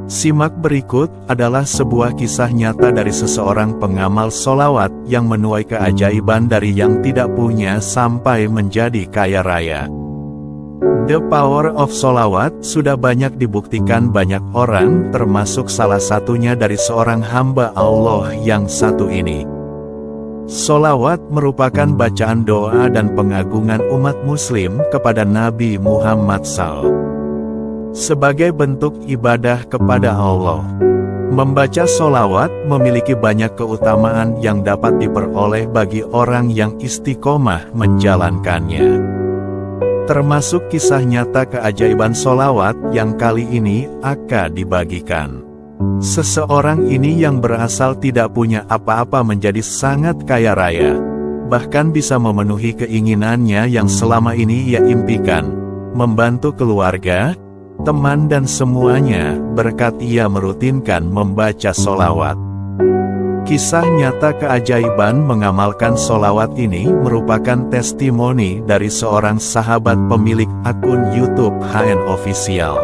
Simak berikut adalah sebuah kisah nyata dari seseorang pengamal sholawat yang menuai keajaiban dari yang tidak punya sampai menjadi kaya raya. The power of sholawat sudah banyak dibuktikan banyak orang, termasuk salah satunya dari seorang hamba Allah yang satu ini. Sholawat merupakan bacaan doa dan pengagungan umat muslim kepada Nabi Muhammad SAW. Sebagai bentuk ibadah kepada Allah. Membaca sholawat memiliki banyak keutamaan yang dapat diperoleh bagi orang yang istiqomah menjalankannya. Termasuk kisah nyata keajaiban sholawat yang kali ini akan dibagikan. Seseorang ini yang berasal tidak punya apa-apa menjadi sangat kaya raya. Bahkan bisa memenuhi keinginannya yang selama ini ia impikan. Membantu keluarga, teman dan semuanya, berkat ia merutinkan membaca sholawat. Kisah nyata keajaiban mengamalkan sholawat ini merupakan testimoni dari seorang sahabat pemilik akun YouTube HN Official.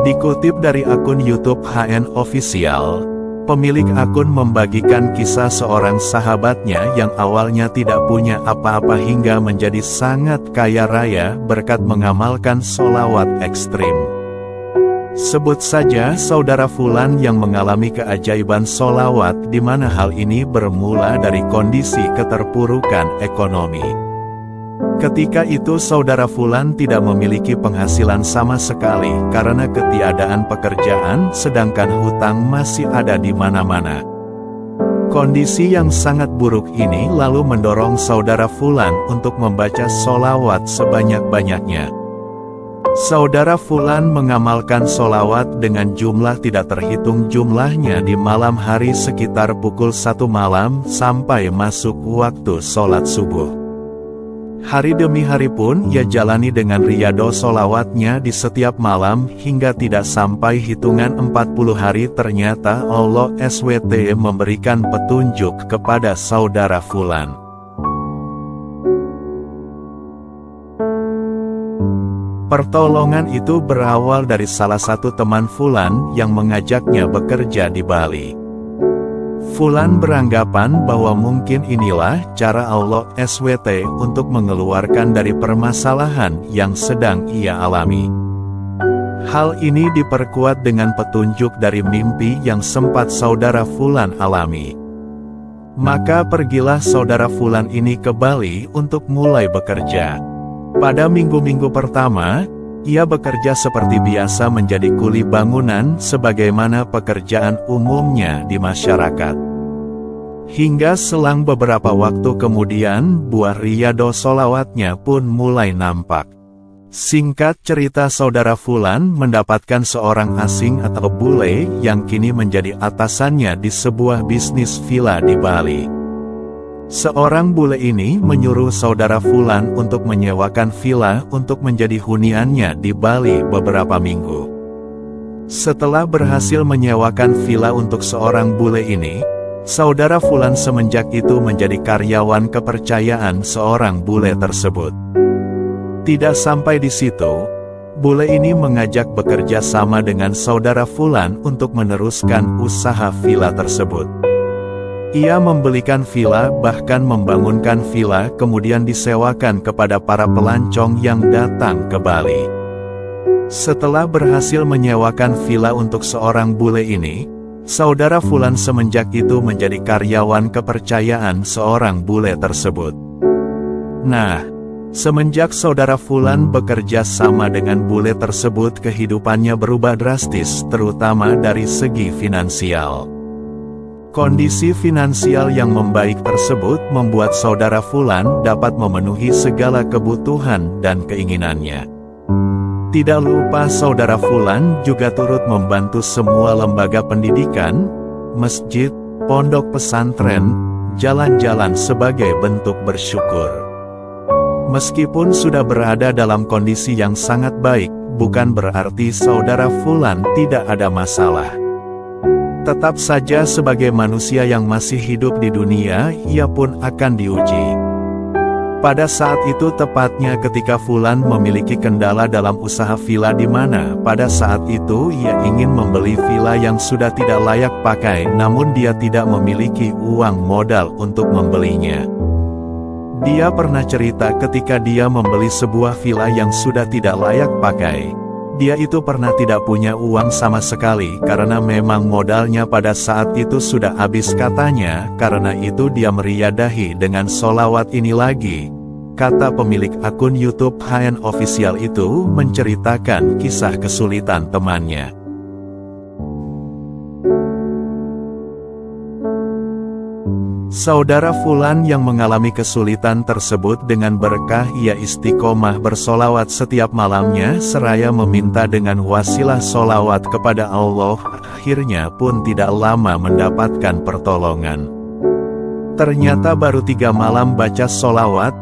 Dikutip dari akun YouTube HN Official, pemilik akun membagikan kisah seorang sahabatnya yang awalnya tidak punya apa-apa hingga menjadi sangat kaya raya berkat mengamalkan sholawat ekstrim. Sebut saja saudara Fulan yang mengalami keajaiban sholawat, di mana hal ini bermula dari kondisi keterpurukan ekonomi. Ketika itu saudara Fulan tidak memiliki penghasilan sama sekali karena ketiadaan pekerjaan, sedangkan hutang masih ada di mana-mana. Kondisi yang sangat buruk ini lalu mendorong saudara Fulan untuk membaca sholawat sebanyak-banyaknya. Saudara Fulan mengamalkan sholawat dengan jumlah tidak terhitung jumlahnya di malam hari sekitar pukul 1 malam sampai masuk waktu sholat subuh. Hari demi hari pun ia jalani dengan riyadhah sholawatnya di setiap malam hingga tidak sampai hitungan 40 hari ternyata Allah SWT memberikan petunjuk kepada saudara Fulan. Pertolongan itu berawal dari salah satu teman Fulan yang mengajaknya bekerja di Bali. Fulan beranggapan bahwa mungkin inilah cara Allah SWT untuk mengeluarkan dari permasalahan yang sedang ia alami. Hal ini diperkuat dengan petunjuk dari mimpi yang sempat saudara Fulan alami. Maka pergilah saudara Fulan ini ke Bali untuk mulai bekerja. Pada minggu-minggu pertama, ia bekerja seperti biasa menjadi kuli bangunan sebagaimana pekerjaan umumnya di masyarakat. Hingga selang beberapa waktu kemudian, buah riyadhah sholawatnya pun mulai nampak. Singkat cerita saudara Fulan mendapatkan seorang asing atau bule yang kini menjadi atasannya di sebuah bisnis villa di Bali. Seorang bule ini menyuruh saudara Fulan untuk menyewakan villa untuk menjadi huniannya di Bali beberapa minggu. Setelah berhasil menyewakan villa untuk seorang bule ini, saudara Fulan semenjak itu menjadi karyawan kepercayaan seorang bule tersebut. Tidak sampai di situ, bule ini mengajak bekerja sama dengan saudara Fulan untuk meneruskan usaha villa tersebut. Ia membelikan villa bahkan membangunkan villa kemudian disewakan kepada para pelancong yang datang ke Bali. Setelah berhasil menyewakan villa untuk seorang bule ini, saudara Fulan semenjak itu menjadi karyawan kepercayaan seorang bule tersebut. Nah, semenjak saudara Fulan bekerja sama dengan bule tersebut, kehidupannya berubah drastis terutama dari segi finansial. Kondisi finansial yang membaik tersebut membuat saudara Fulan dapat memenuhi segala kebutuhan dan keinginannya. Tidak lupa saudara Fulan juga turut membantu semua lembaga pendidikan, masjid, pondok pesantren, jalan-jalan sebagai bentuk bersyukur. Meskipun sudah berada dalam kondisi yang sangat baik, bukan berarti saudara Fulan tidak ada masalah. Tetap saja sebagai manusia yang masih hidup di dunia, ia pun akan diuji. Pada saat itu tepatnya ketika Fulan memiliki kendala dalam usaha villa di mana pada saat itu ia ingin membeli villa yang sudah tidak layak pakai namun dia tidak memiliki uang modal untuk membelinya. Dia pernah cerita ketika dia membeli sebuah villa yang sudah tidak layak pakai. Dia itu pernah tidak punya uang sama sekali karena memang modalnya pada saat itu sudah habis katanya, karena itu dia meriadahi dengan sholawat ini lagi. Kata pemilik akun YouTube HN Official itu menceritakan kisah kesulitan temannya. Saudara Fulan yang mengalami kesulitan tersebut dengan berkah ia istiqomah bersolawat setiap malamnya seraya meminta dengan wasilah solawat kepada Allah, akhirnya pun tidak lama mendapatkan pertolongan. Ternyata baru 3 malam baca solawat,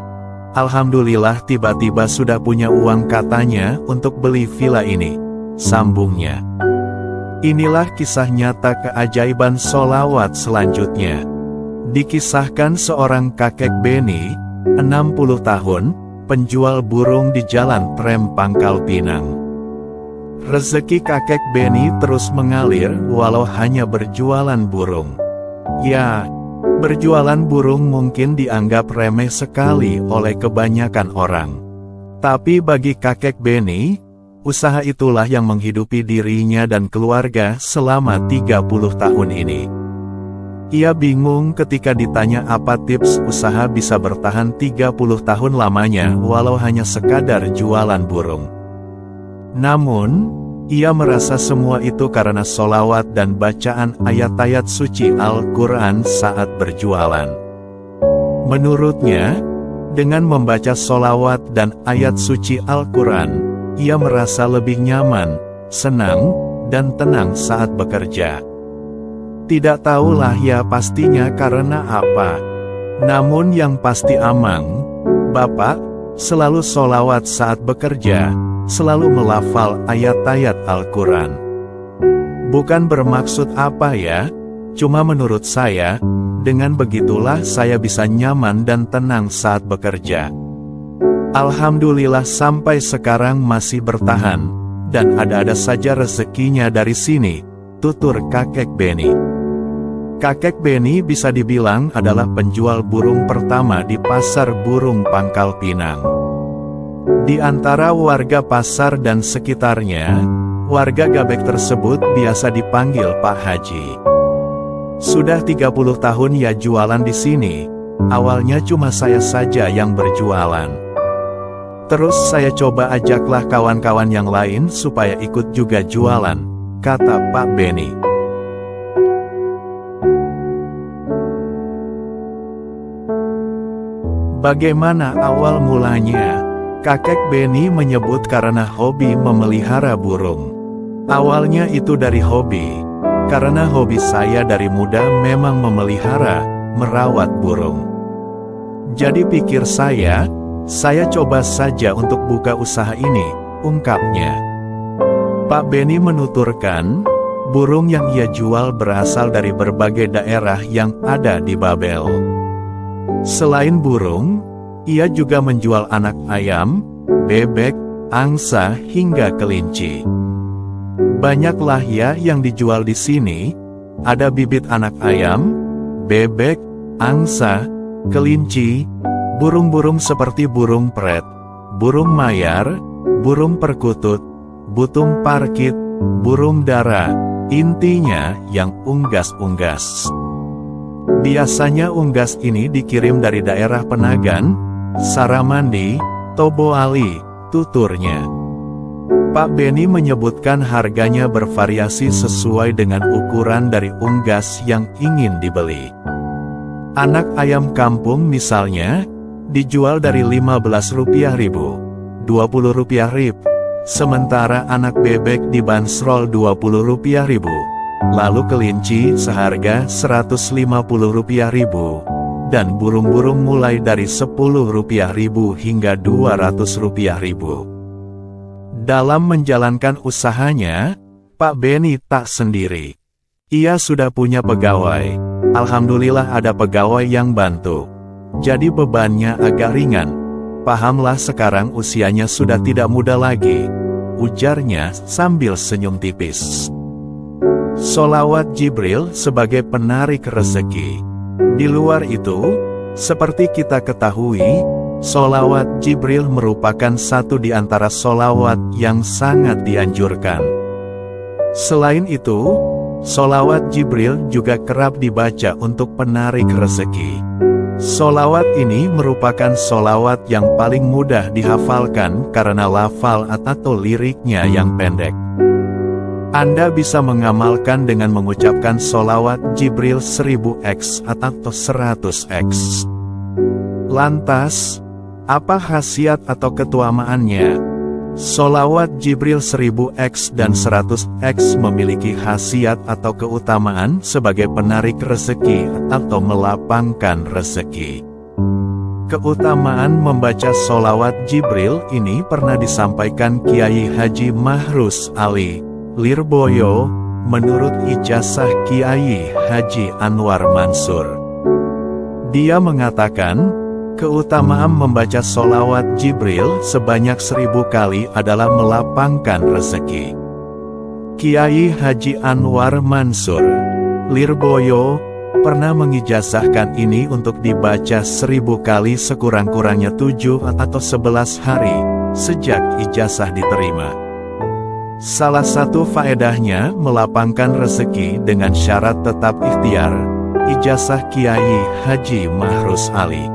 alhamdulillah tiba-tiba sudah punya uang katanya untuk beli villa ini, sambungnya. Inilah kisah nyata keajaiban solawat selanjutnya. Dikisahkan seorang kakek Beni, 60 tahun, penjual burung di jalan Trem Pangkal Pinang. Rezeki kakek Beni terus mengalir walau hanya berjualan burung. Ya, berjualan burung mungkin dianggap remeh sekali oleh kebanyakan orang. Tapi bagi kakek Beni, usaha itulah yang menghidupi dirinya dan keluarga selama 30 tahun ini. Ia bingung ketika ditanya apa tips usaha bisa bertahan 30 tahun lamanya walau hanya sekadar jualan burung. Namun, ia merasa semua itu karena sholawat dan bacaan ayat-ayat suci Al-Quran saat berjualan. Menurutnya, dengan membaca sholawat dan ayat suci Al-Quran, ia merasa lebih nyaman, senang, dan tenang saat bekerja. Tidak tahulah ya pastinya karena apa. Namun yang pasti Amang, Bapak, selalu sholawat saat bekerja, selalu melafal ayat-ayat Al-Quran. Bukan bermaksud apa ya, cuma menurut saya, dengan begitulah saya bisa nyaman dan tenang saat bekerja. Alhamdulillah sampai sekarang masih bertahan, dan ada-ada saja rezekinya dari sini, tutur kakek Beni. Kakek Beni bisa dibilang adalah penjual burung pertama di pasar burung Pangkal Pinang. Di antara warga pasar dan sekitarnya, warga Gabek tersebut biasa dipanggil Pak Haji. Sudah 30 tahun ia jualan di sini, awalnya cuma saya saja yang berjualan. Terus saya coba ajaklah kawan-kawan yang lain supaya ikut juga jualan, kata Pak Beni. Bagaimana awal mulanya? Kakek Beni menyebut karena hobi memelihara burung. Awalnya itu dari hobi, karena hobi saya dari muda memang memelihara, merawat burung. Jadi pikir saya coba saja untuk buka usaha ini, ungkapnya. Pak Beni menuturkan, burung yang ia jual berasal dari berbagai daerah yang ada di Babel. Selain burung, ia juga menjual anak ayam, bebek, angsa, hingga kelinci. Banyaklah ya yang dijual di sini, ada bibit anak ayam, bebek, angsa, kelinci, burung-burung seperti burung pret, burung mayar, burung perkutut, butung parkit, burung dara, intinya yang unggas-unggas. Biasanya unggas ini dikirim dari daerah Penagan, Saramandi, Toboali, tuturnya. Pak Beni menyebutkan harganya bervariasi sesuai dengan ukuran dari unggas yang ingin dibeli. Anak ayam kampung misalnya, dijual dari Rp15.000, Rp20.000, sementara anak bebek dibanderol Rp20.000. Lalu kelinci seharga Rp150.000, dan burung-burung mulai dari Rp10.000 hingga Rp200.000. Dalam menjalankan usahanya, Pak Beni tak sendiri. Ia sudah punya pegawai. Alhamdulillah ada pegawai yang bantu. Jadi bebannya agak ringan, pahamlah sekarang usianya sudah tidak muda lagi, ujarnya sambil senyum tipis. Sholawat Jibril sebagai penarik rezeki. Di luar itu, seperti kita ketahui, sholawat Jibril merupakan satu di antara sholawat yang sangat dianjurkan. Selain itu, sholawat Jibril juga kerap dibaca untuk penarik rezeki. Sholawat ini merupakan sholawat yang paling mudah dihafalkan karena lafal atau liriknya yang pendek. Anda bisa mengamalkan dengan mengucapkan sholawat Jibril 1000x atau 100x. Lantas, apa khasiat atau keutamaannya? Sholawat Jibril 1000x dan 100x memiliki khasiat atau keutamaan sebagai penarik rezeki atau melapangkan rezeki. Keutamaan membaca sholawat Jibril ini pernah disampaikan Kiai Haji Mahrus Ali Lirboyo, menurut ijazah Kiai Haji Anwar Mansur. Dia mengatakan, keutamaan membaca sholawat Jibril sebanyak 1000 kali adalah melapangkan rezeki. Kiai Haji Anwar Mansur Lirboyo pernah mengijazahkan ini untuk dibaca 1000 kali sekurang-kurangnya 7 atau 11 hari sejak ijazah diterima. Salah satu faedahnya melapangkan rezeki dengan syarat tetap ikhtiar. Ijazah Kiai Haji Mahrus Ali.